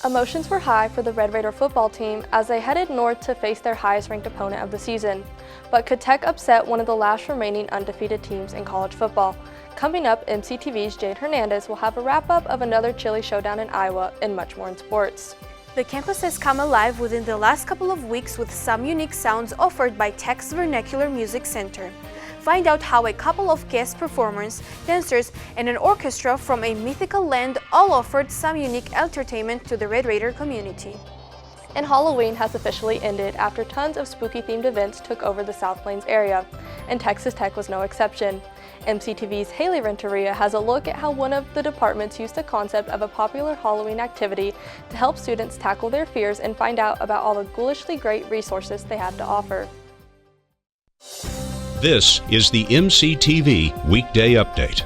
Emotions were high for the Red Raider football team as they headed north to face their highest-ranked opponent of the season. But could Tech upset one of the last remaining undefeated teams in college football? Coming up, MCTV's Jade Hernandez will have a wrap-up of another chilly showdown in Iowa and much more in sports. The campus has come alive within the last couple of weeks with some unique sounds offered by Tech's Vernacular Music Center. Find out how a couple of guest performers, dancers, and an orchestra from a mythical land all offered some unique entertainment to the Red Raider community. And Halloween has officially ended after tons of spooky-themed events took over the South Plains area, and Texas Tech was no exception. MCTV's Haley Renteria has a look at how one of the departments used the concept of a popular Halloween activity to help students tackle their fears and find out about all the ghoulishly great resources they have to offer. This is the MCTV Weekday Update.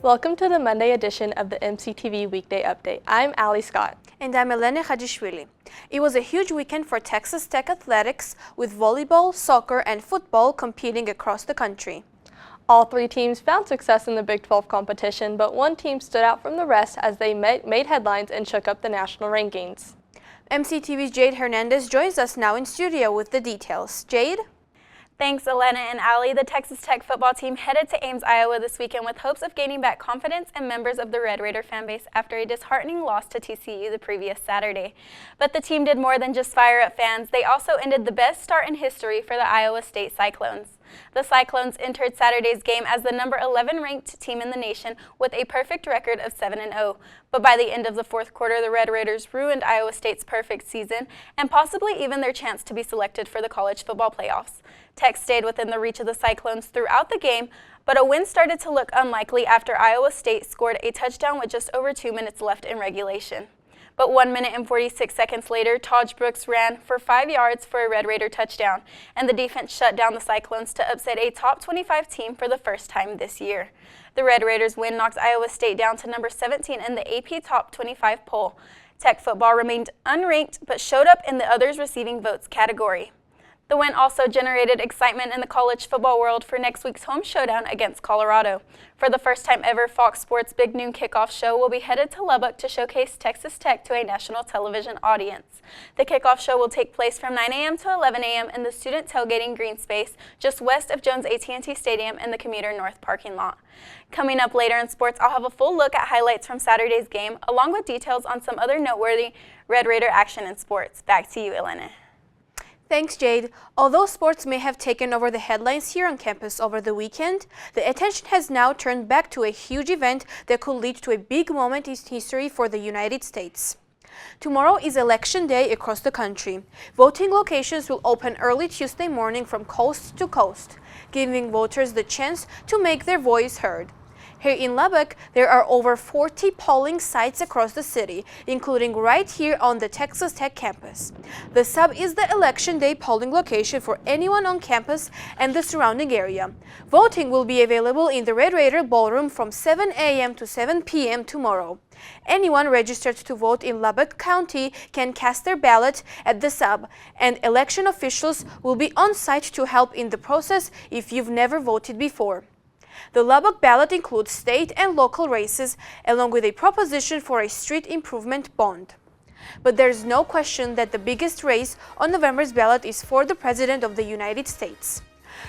Welcome to the Monday edition of the MCTV Weekday Update. I'm Allie Scott. And I'm Elene Khajishvili. It was a huge weekend for Texas Tech athletics, with volleyball, soccer, and football competing across the country. All three teams found success in the Big 12 competition, but one team stood out from the rest as they made headlines and shook up the national rankings. MCTV's Jade Hernandez joins us now in studio with the details. Jade? Thanks, Elena and Allie. The Texas Tech football team headed to Ames, Iowa this weekend with hopes of gaining back confidence and members of the Red Raider fan base after a disheartening loss to TCU the previous Saturday. But the team did more than just fire up fans. They also ended the best start in history for the Iowa State Cyclones. The Cyclones entered Saturday's game as the number 11 ranked team in the nation with a perfect record of 7-0. But by the end of the fourth quarter, the Red Raiders ruined Iowa State's perfect season and possibly even their chance to be selected for the college football playoffs. Tech stayed within the reach of the Cyclones throughout the game, but a win started to look unlikely after Iowa State scored a touchdown with just over 2 minutes left in regulation. But 1 minute and 46 seconds later, Taj Brooks ran for 5 yards for a Red Raider touchdown, and the defense shut down the Cyclones to upset a top 25 team for the first time this year. The Red Raiders' win knocked Iowa State down to number 17 in the AP Top 25 poll. Tech football remained unranked but showed up in the others receiving votes category. The win also generated excitement in the college football world for next week's home showdown against Colorado. For the first time ever, Fox Sports' Big Noon Kickoff show will be headed to Lubbock to showcase Texas Tech to a national television audience. The kickoff show will take place from 9 a.m. to 11 a.m. in the student tailgating green space just west of Jones AT&T Stadium in the Commuter North parking lot. Coming up later in sports, I'll have a full look at highlights from Saturday's game, along with details on some other noteworthy Red Raider action in sports. Back to you, Elena. Thanks, Jade. Although sports may have taken over the headlines here on campus over the weekend, the attention has now turned back to a huge event that could lead to a big moment in history for the United States. Tomorrow is Election Day across the country. Voting locations will open early Tuesday morning from coast to coast, giving voters the chance to make their voice heard. Here in Lubbock, there are over 40 polling sites across the city, including right here on the Texas Tech campus. The Sub is the Election Day polling location for anyone on campus and the surrounding area. Voting will be available in the Red Raider Ballroom from 7 a.m. to 7 p.m. tomorrow. Anyone registered to vote in Lubbock County can cast their ballot at the Sub, and election officials will be on site to help in the process if you've never voted before. The Lubbock ballot includes state and local races, along with a proposition for a street improvement bond. But there's no question that the biggest race on November's ballot is for the President of the United States.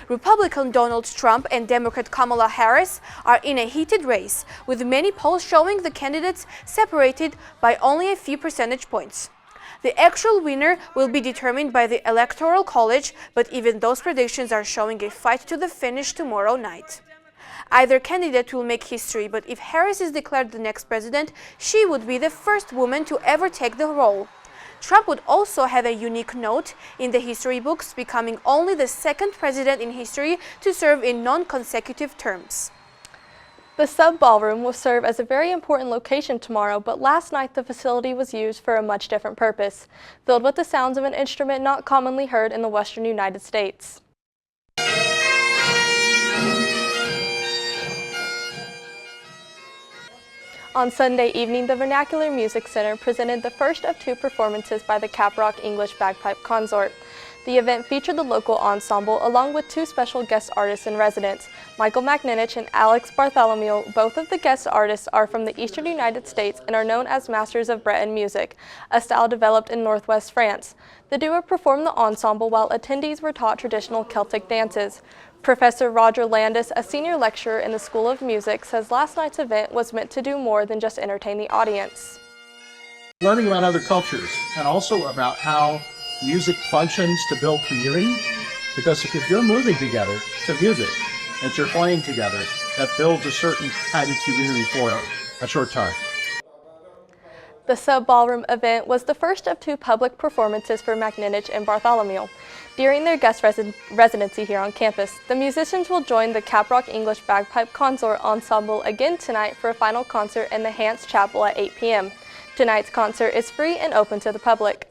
Republican Donald Trump and Democrat Kamala Harris are in a heated race, with many polls showing the candidates separated by only a few percentage points. The actual winner will be determined by the Electoral College, but even those predictions are showing a fight to the finish tomorrow night. Either candidate will make history, but if Harris is declared the next president, she would be the first woman to ever take the role. Trump would also have a unique note in the history books, becoming only the second president in history to serve in non-consecutive terms. The Sub Ballroom will serve as a very important location tomorrow, but last night the facility was used for a much different purpose, filled with the sounds of an instrument not commonly heard in the western United States. On Sunday evening, the Vernacular Music Center presented the first of two performances by the Caprock English Bagpipe Consort. The event featured the local ensemble along with two special guest artists in residence, Michael McNinich and Alex Bartholomew. Both of the guest artists are from the eastern United States and are known as Masters of Breton music, a style developed in northwest France. The duo performed the ensemble while attendees were taught traditional Celtic dances. Professor Roger Landis, a senior lecturer in the School of Music, says last night's event was meant to do more than just entertain the audience. Learning about other cultures and also about how music functions to build community, because if you're moving together to music and you're playing together, that builds a certain kind of community for a short time. The Sub Ballroom event was the first of two public performances for McNinich and Bartholomew. During their guest residency here on campus, the musicians will join the Caprock English Bagpipe Consort Ensemble again tonight for a final concert in the Hance Chapel at 8 p.m. Tonight's concert is free and open to the public.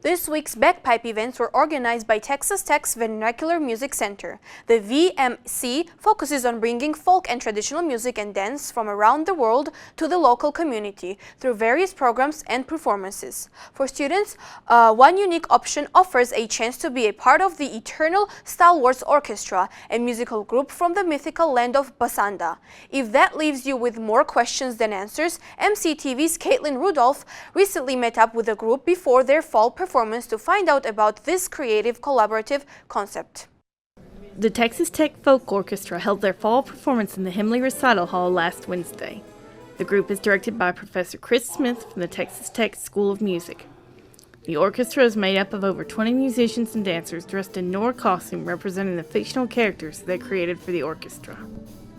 This week's bagpipe events were organized by Texas Tech's Vernacular Music Center. The VMC focuses on bringing folk and traditional music and dance from around the world to the local community through various programs and performances. For students, one unique option offers a chance to be a part of the Eternal Star Wars Orchestra, a musical group from the mythical land of Basanda. If that leaves you with more questions than answers, MCTV's Caitlin Rudolph recently met up with the group before their fall performance to find out about this creative collaborative concept. The Texas Tech Folk Orchestra held their fall performance in the Hemley Recital Hall last Wednesday. The group is directed by Professor Chris Smith from the Texas Tech School of Music. The orchestra is made up of over 20 musicians and dancers dressed in Nora costume representing the fictional characters they created for the orchestra.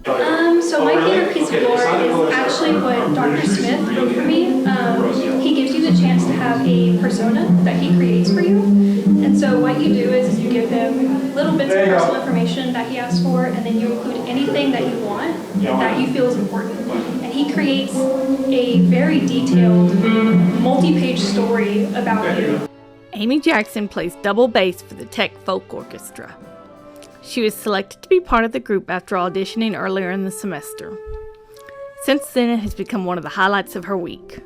So my favorite piece of lore is actually what Dr. Smith wrote for me. He gives you the chance to have a persona that he creates for you. And so what you do is you give him little bits of personal information that he asks for, and then you include anything that you want that you feel is important. And he creates a very detailed, multi-page story about you. Amy Jackson plays double bass for the Tech Folk Orchestra. She was selected to be part of the group after auditioning earlier in the semester. Since then, it has become one of the highlights of her week.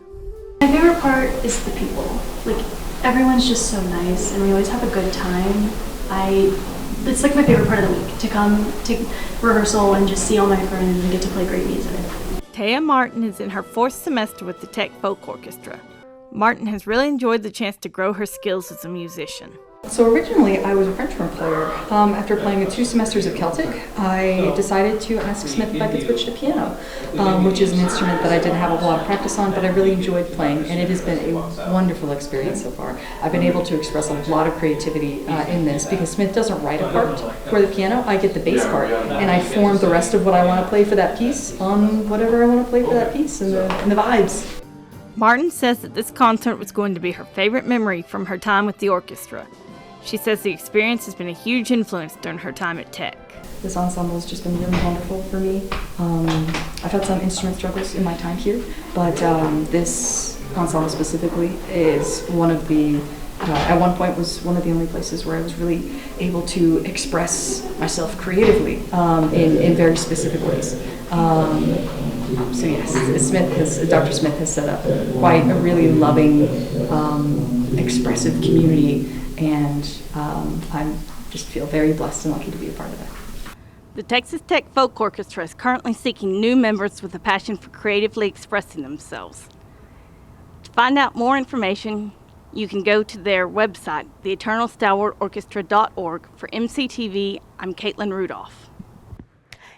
My favorite part is the people. Like, everyone's just so nice, and we always have a good time. It's like my favorite part of the week, to come to rehearsal and just see all my friends and get to play great music. Taya Martin is in her 4th semester with the Tech Folk Orchestra. Martin has really enjoyed the chance to grow her skills as a musician. So originally I was a French horn player. After playing 2 semesters of Celtic, I decided to ask Smith if I could switch to piano, which is an instrument that I didn't have a whole lot of practice on, but I really enjoyed playing, and it has been a wonderful experience so far. I've been able to express a lot of creativity in this, because Smith doesn't write a part for the piano. I get the bass part, and I form the rest of what I want to play for that piece on whatever I want to play for that piece and the vibes. Martin says that this concert was going to be her favorite memory from her time with the orchestra. She says the experience has been a huge influence during her time at Tech. This ensemble has just been really wonderful for me. I've had some instrument struggles in my time here, but this ensemble specifically is one of the, at one point was one of the only places where I was really able to express myself creatively in very specific ways. So yes, Dr. Smith has set up quite a really loving, expressive community, and I just feel very blessed and lucky to be a part of it. The Texas Tech Folk Orchestra is currently seeking new members with a passion for creatively expressing themselves. To find out more information, you can go to their website, theeternalstalwartorchestra.org. For MCTV, I'm Caitlin Rudolph.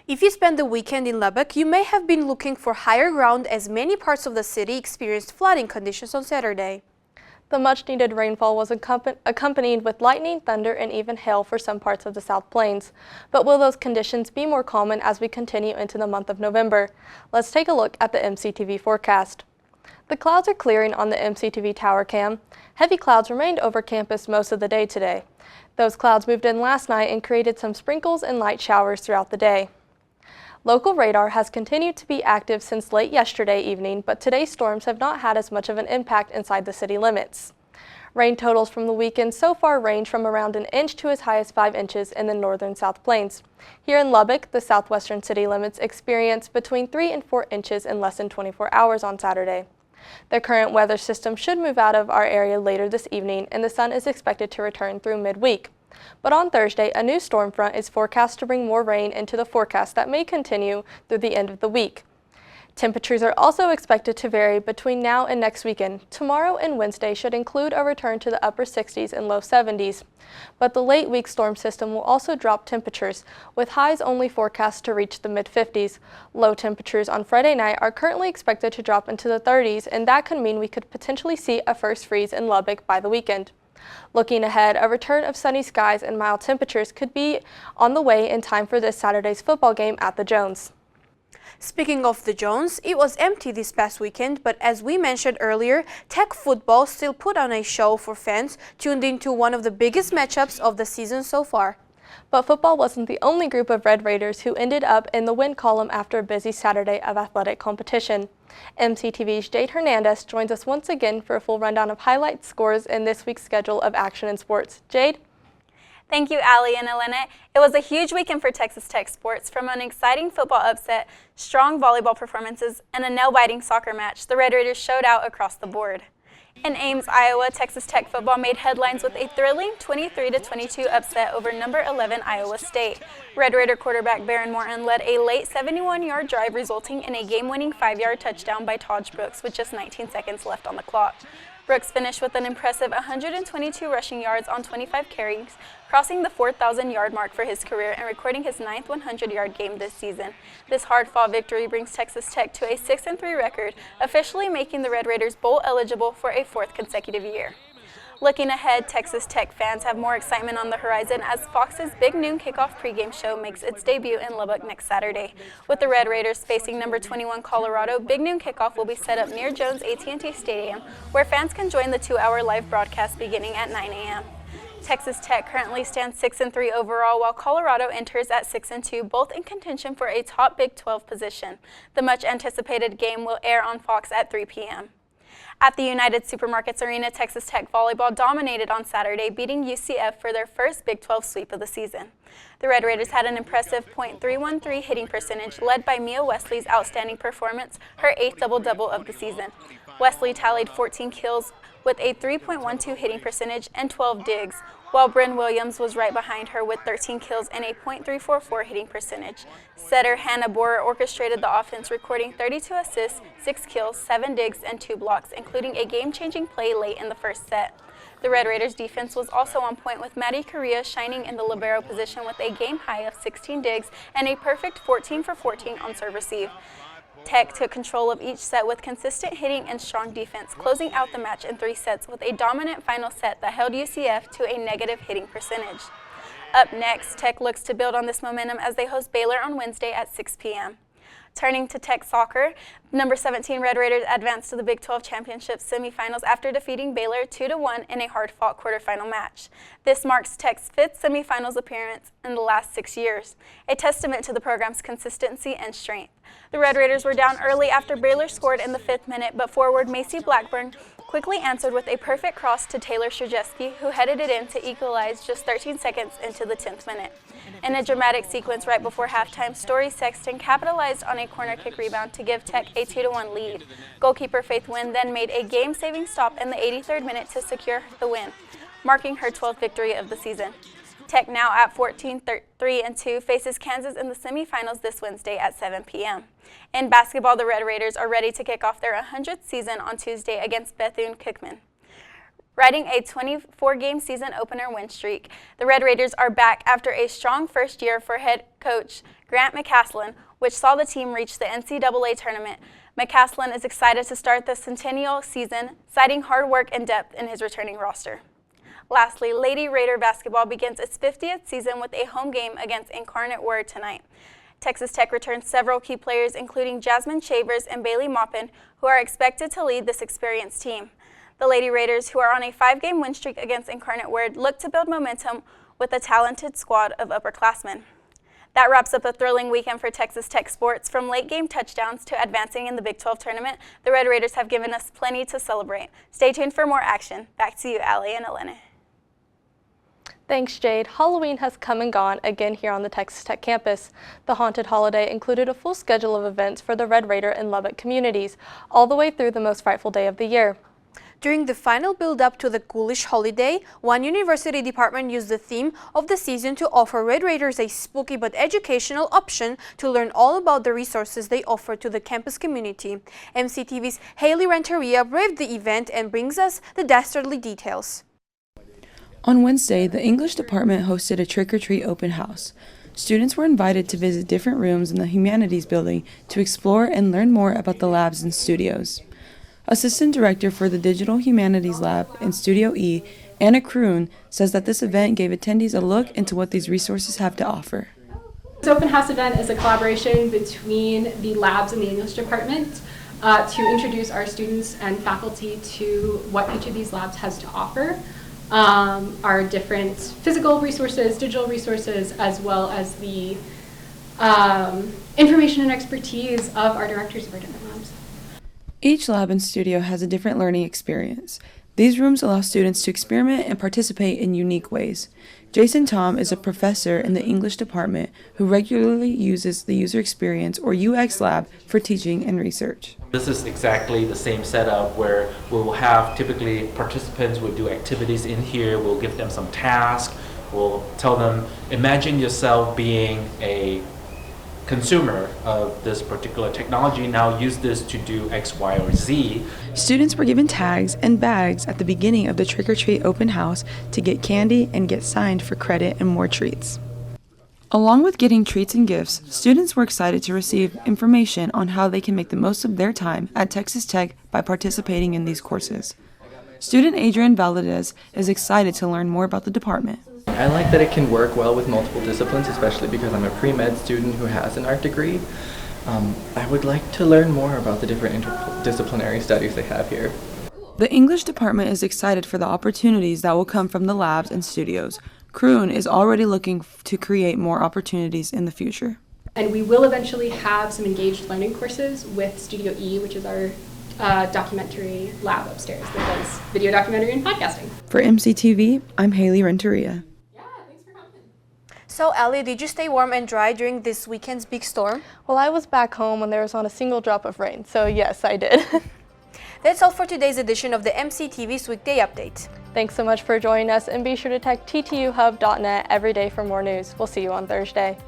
If you spend the weekend in Lubbock, you may have been looking for higher ground, as many parts of the city experienced flooding conditions on Saturday. The much-needed rainfall was accompanied with lightning, thunder, and even hail for some parts of the South Plains. But will those conditions be more common as we continue into the month of November? Let's take a look at the MCTV forecast. The clouds are clearing on the MCTV tower cam. Heavy clouds remained over campus most of the day today. Those clouds moved in last night and created some sprinkles and light showers throughout the day. Local radar has continued to be active since late yesterday evening, but today's storms have not had as much of an impact inside the city limits. Rain totals from the weekend so far range from around an inch to as high as 5 inches in the northern South Plains. Here in Lubbock, the southwestern city limits experienced between 3 and 4 inches in less than 24 hours on Saturday. The current weather system should move out of our area later this evening, and the sun is expected to return through midweek. But on Thursday, a new storm front is forecast to bring more rain into the forecast that may continue through the end of the week. Temperatures are also expected to vary between now and next weekend. Tomorrow and Wednesday should include a return to the upper 60s and low 70s. But the late week storm system will also drop temperatures, with highs only forecast to reach the mid-50s. Low temperatures on Friday night are currently expected to drop into the 30s, and that could mean we could potentially see a first freeze in Lubbock by the weekend. Looking ahead, a return of sunny skies and mild temperatures could be on the way in time for this Saturday's football game at the Jones. Speaking of the Jones, it was empty this past weekend, but as we mentioned earlier, Tech football still put on a show for fans tuned into one of the biggest matchups of the season so far. But football wasn't the only group of Red Raiders who ended up in the win column after a busy Saturday of athletic competition. MCTV's Jade Hernandez joins us once again for a full rundown of highlights, scores, and this week's schedule of action in sports. Jade? Thank you, Allie and Elene. It was a huge weekend for Texas Tech sports. From an exciting football upset, strong volleyball performances, and a nail-biting soccer match, the Red Raiders showed out across the board. In Ames, Iowa, Texas Tech football made headlines with a thrilling 23-22 upset over number 11 Iowa State. Red Raider quarterback Baron Morton led a late 71-yard drive, resulting in a game-winning 5-yard touchdown by Taj Brooks with just 19 seconds left on the clock. Brooks finished with an impressive 122 rushing yards on 25 carries, crossing the 4,000-yard mark for his career and recording his 9th 100-yard game this season. This hard-fought victory brings Texas Tech to a 6-3 record, officially making the Red Raiders bowl eligible for a 4th consecutive year. Looking ahead, Texas Tech fans have more excitement on the horizon as Fox's Big Noon Kickoff pregame show makes its debut in Lubbock next Saturday. With the Red Raiders facing number 21 Colorado, Big Noon Kickoff will be set up near Jones AT&T Stadium, where fans can join the 2-hour live broadcast beginning at 9 a.m. Texas Tech currently stands 6-3 overall, while Colorado enters at 6-2, both in contention for a top Big 12 position. The much-anticipated game will air on Fox at 3 p.m. At the United Supermarkets Arena, Texas Tech volleyball dominated on Saturday, beating UCF for their first Big 12 sweep of the season. The Red Raiders had an impressive .313 hitting percentage, led by Mia Wesley's outstanding performance, her 8th double-double of the season. Wesley tallied 14 kills with a 3.12 hitting percentage and 12 digs, while Bryn Williams was right behind her with 13 kills and a .344 hitting percentage. Setter Hannah Borer orchestrated the offense, recording 32 assists, 6 kills, 7 digs, and 2 blocks, including a game-changing play late in the first set. The Red Raiders' defense was also on point, with Maddie Correa shining in the libero position with a game-high of 16 digs and a perfect 14 for 14 on serve receive. Tech took control of each set with consistent hitting and strong defense, closing out the match in 3 sets with a dominant final set that held UCF to a negative hitting percentage. Up next, Tech looks to build on this momentum as they host Baylor on Wednesday at 6 p.m. Turning to Tech soccer, number 17 Red Raiders advanced to the Big 12 Championship semifinals after defeating Baylor 2-1 in a hard-fought quarterfinal match. This marks Tech's 5th semifinals appearance in the last 6 years, a testament to the program's consistency and strength. The Red Raiders were down early after Baylor scored in the 5th minute, but forward Macy Blackburn quickly answered with a perfect cross to Taylor Krzyzewski, who headed it in to equalize just 13 seconds into the 10th minute. In a dramatic sequence right before halftime, Story Sexton capitalized on a corner kick rebound to give Tech a 2-1 lead. Goalkeeper Faith Wynn then made a game-saving stop in the 83rd minute to secure the win, marking her 12th victory of the season. Tech, now at 14-3-2, faces Kansas in the semifinals this Wednesday at 7 p.m. In basketball, the Red Raiders are ready to kick off their 100th season on Tuesday against Bethune-Cookman. Riding a 24-game season opener win streak, the Red Raiders are back after a strong first year for head coach Grant McCasland, which saw the team reach the NCAA tournament. McCasland is excited to start the centennial season, citing hard work and depth in his returning roster. Lastly, Lady Raider basketball begins its 50th season with a home game against Incarnate Word tonight. Texas Tech returns several key players, including Jasmine Shavers and Bailey Maupin, who are expected to lead this experienced team. The Lady Raiders, who are on a 5-game win streak against Incarnate Word, look to build momentum with a talented squad of upperclassmen. That wraps up a thrilling weekend for Texas Tech sports. From late-game touchdowns to advancing in the Big 12 tournament, the Red Raiders have given us plenty to celebrate. Stay tuned for more action. Back to you, Allie and Elene. Thanks, Jade. Halloween has come and gone again here on the Texas Tech campus. The haunted holiday included a full schedule of events for the Red Raider and Lubbock communities, all the way through the most frightful day of the year. During the final build-up to the ghoulish holiday, one university department used the theme of the season to offer Red Raiders a spooky but educational option to learn all about the resources they offer to the campus community. MCTV's Haley Renteria braved the event and brings us the dastardly details. On Wednesday, the English department hosted a trick-or-treat open house. Students were invited to visit different rooms in the Humanities building to explore and learn more about the labs and studios. Assistant Director for the Digital Humanities Lab in Studio E, Anna Kroon, says that this event gave attendees a look into what these resources have to offer. This open house event is a collaboration between the labs and the English department to introduce our students and faculty to what each of these labs has to offer. Our different physical resources, digital resources, as well as the information and expertise of our directors of our different labs. Each lab and studio has a different learning experience. These rooms allow students to experiment and participate in unique ways. Jason Tom is a professor in the English department who regularly uses the user experience or UX lab for teaching and research. This is exactly the same setup where we will have typically participants will do activities in here, we'll give them some tasks, we'll tell them, imagine yourself being a consumer of this particular technology, now use this to do X, Y, or Z. Students were given tags and bags at the beginning of the trick-or-treat open house to get candy and get signed for credit and more treats. Along with getting treats and gifts, students were excited to receive information on how they can make the most of their time at Texas Tech by participating in these courses. Student Adrian Valadez is excited to learn more about the department. I like that it can work well with multiple disciplines, especially because I'm a pre-med student who has an art degree. I would like to learn more about the different interdisciplinary studies they have here. The English department is excited for the opportunities that will come from the labs and studios. Kroon is already looking to create more opportunities in the future. And we will eventually have some engaged learning courses with Studio E, which is our documentary lab upstairs that does video documentary and podcasting. For MCTV, I'm Haley Renteria. So, Allie, did you stay warm and dry during this weekend's big storm? Well, I was back home when there was not a single drop of rain, so yes, I did. That's all for today's edition of the MCTV's Weekday Update. Thanks so much for joining us, and be sure to check ttuhub.net every day for more news. We'll see you on Thursday.